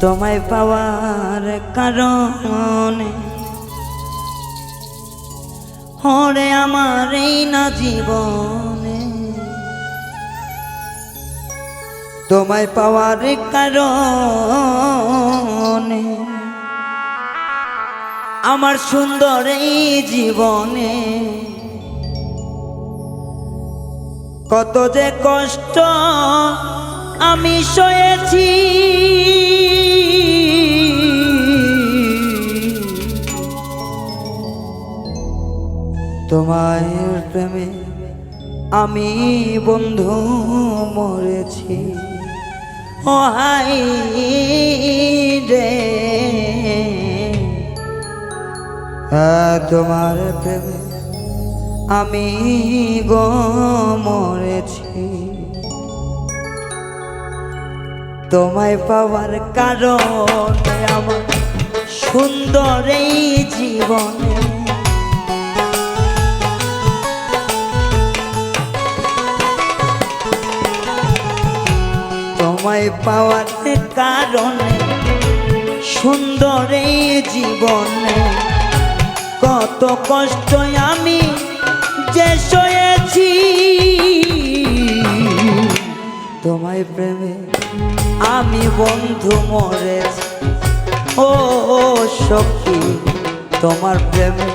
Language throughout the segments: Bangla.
তোমায় পাওয়ার কারণে হরে আমার এই না জীবনে, তোমায় পাওয়ার কারণে আমার সুন্দর এই জীবনে কত যে কষ্ট আমি সয়েছি। তোমার প্রেমে আমি বন্ধু মরেছি। ও হাই রে, তোমার প্রেমে আমি গো মরেছি। তোমায় পাওয়ার কারণে আমার সুন্দর এই জীবনে তোমায় পাওয়ার কারণে সুন্দর এই জীবনে কত কষ্ট আমি যে সয়েছি। তোমায় প্রেমে আমি বন্ধু মরেছি। ও সখী, তোমার প্রেমে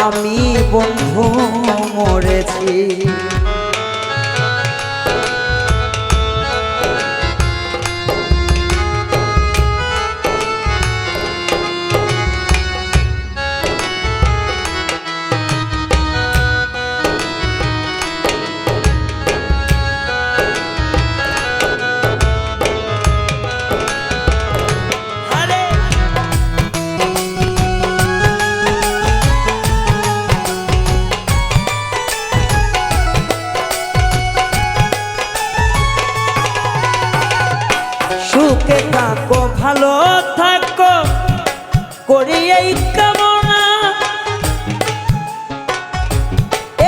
আমি বন্ধু মরেছি। সুখে থাকো, ভালো থাকো, করি এই কামনা।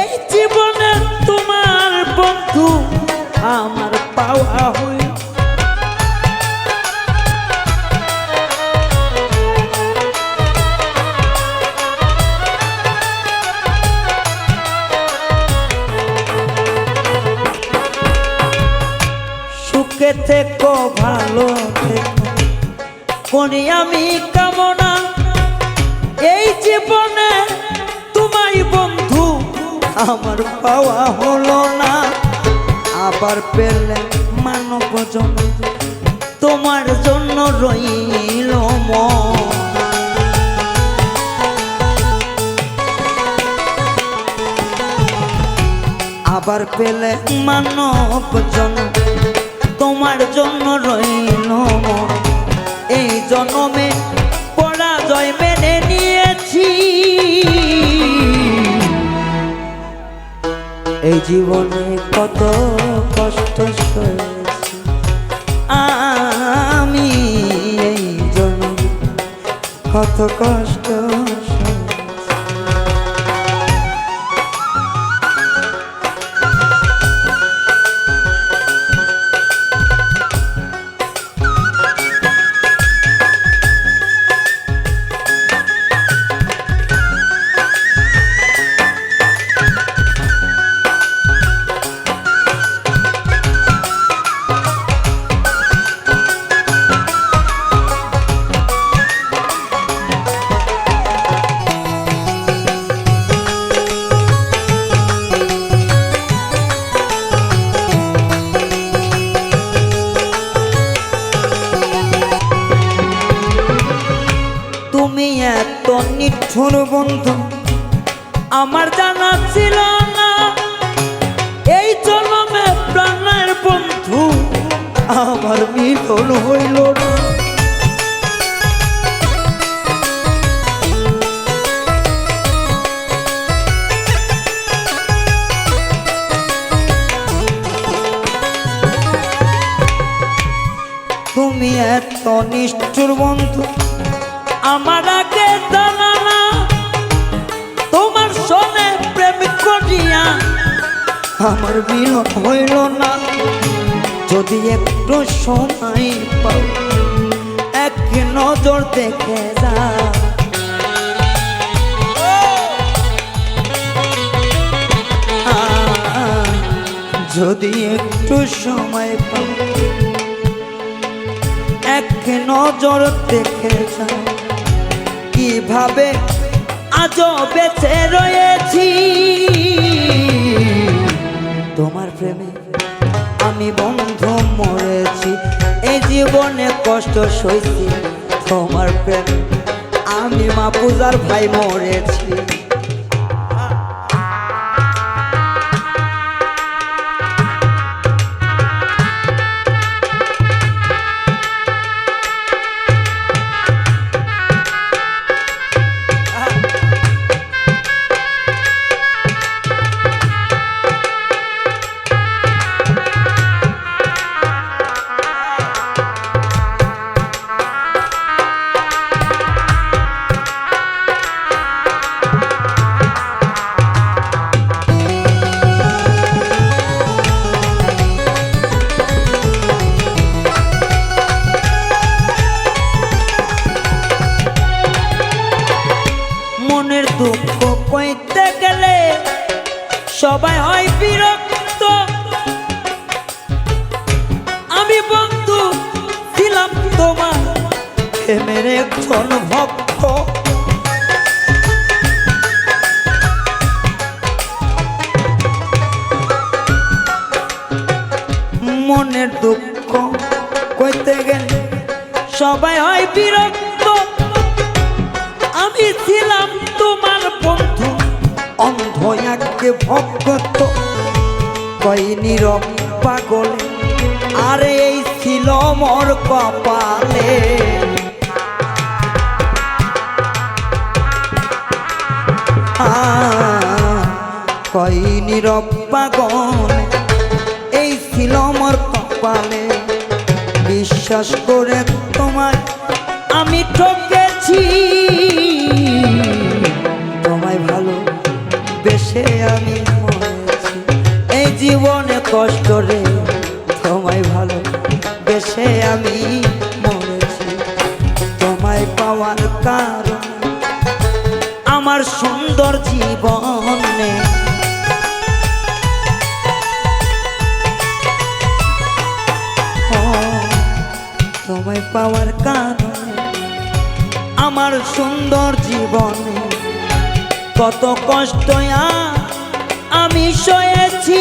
এই জীবনে তোমার বন্ধু আমার পাওয়া হই। সুখে থেকো, ভালো থেকো, করি আমি কামনা। এই জীবনে তোমায় বন্ধু আমার পাওয়া হলো না। আবার পেলে মানব জন্ম তোমার জন্য রইল মন। আবার পেলে মানব জন্ম তোমার জন্য রইল মন। এই জন্মে পরাজয় মেনে নিয়েছি। এই জীবনে কত কষ্ট সয়েছি আমি। এই জন্মে কত কষ্ট তুমি এত নিষ্ঠুর বন্ধু আমার জানা ছিল না। এই জন্মে প্রাণের বন্ধু আমার মিলন হইল না। তুমি এত নিষ্ঠুর বন্ধু আমার আগে জানা না। তোমার সনে প্রেম করিয়া আমার মিলন হইল না। যদি একটু সময় পাও নজর দেখে যা যদি একটু সময় পাও এক নজর দেখে যা কিভাবে আজও বেঁচে রয়েছি তোমার প্রেমে আমি বন্ধু মরেছি এই জীবনে কষ্ট সইছি তোমার প্রেমে আমি মাহফুজার ভাই মরেছি দুঃখ কইতে গেলে সবাই হয় বিরক্ত আমি বন্ধু ছিলাম তোমার প্রেমের একজন ভক্ত মনের দুঃখ কইতে গেলে সবাই হয় বিরক্ত আমি ছিলাম তোমার বন্ধু অন্ধ একে ভক্ত কই নীরব পাগলে আরে এই ছিল মোর কপালে কই নীরব পাগলে এই ছিল মোর কপালে বিশ্বাস করে তোমায় আমি ঠকেছি তোমায় ভালো বেশে আমি মরেছি এই জীবনে কষ্ট রে তোমায় ভালো বেশে আমি মরেছি তোমায় পাওয়ার কারণ আমার সুন্দর জীবনে তোমায় পাওয়ার কারণে আমার সুন্দর জীবনে কত কষ্ট আমি সয়েছি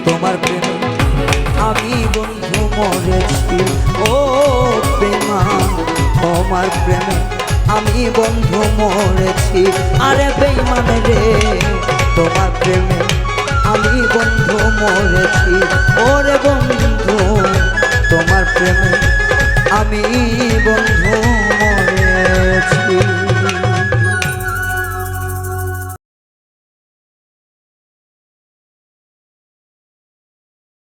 তোমার প্রেমে আমি বন্ধু মরেছি ও প্রেমা তোমার প্রেমে আমি বন্ধু মরেছি আরে বেঈমান রে তোমার প্রেমে আমি বন্ধু মরেছি ওরে বন্ধু